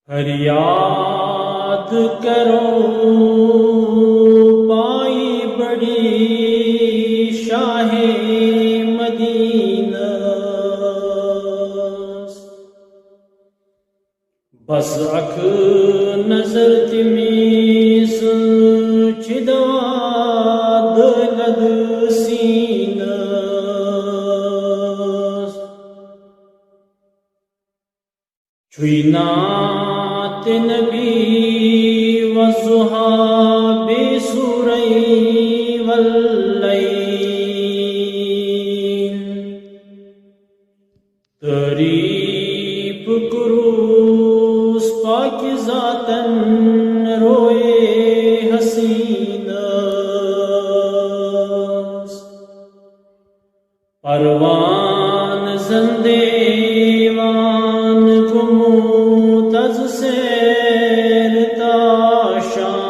فریاد کرو پائی بڑی شاہ مدینہ، بس اک نظر تمیز چدواد لد سینہ، چھوئی نات نبی والضحا بسوری واللیل، تعریف کروس پاکزاتن روئے حسینہ، پروان زندیوان گمو تز سیر تا شام،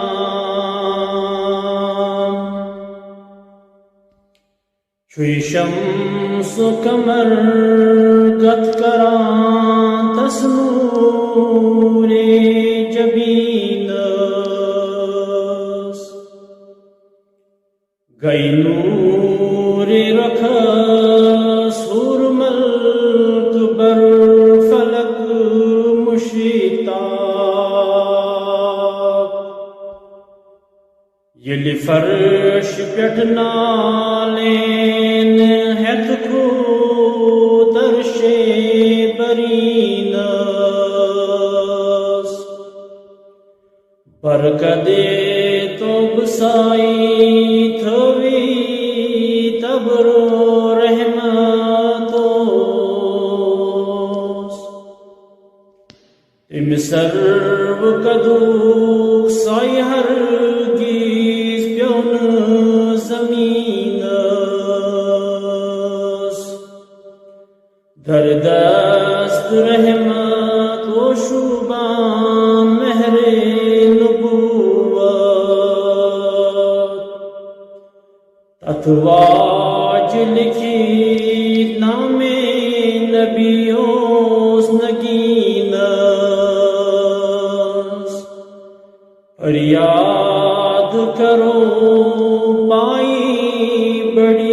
چھوئی شمس و کمر گت کران تسنور جبینس، گئی نور رکھ سور ملک بر فلک مشتاق، یلی فرش پیٹ نالین ہیت کو درش برینس، برکدے تو بسائی تھوی تبرو رحمتوس، تم سرو کدو سائی ہرگیز پیون زمینس، در دست رحمت و شوبان مہر نبوت، تتواج لکھی نام نبیوس نگینس، فریاد کرو پائی بڑی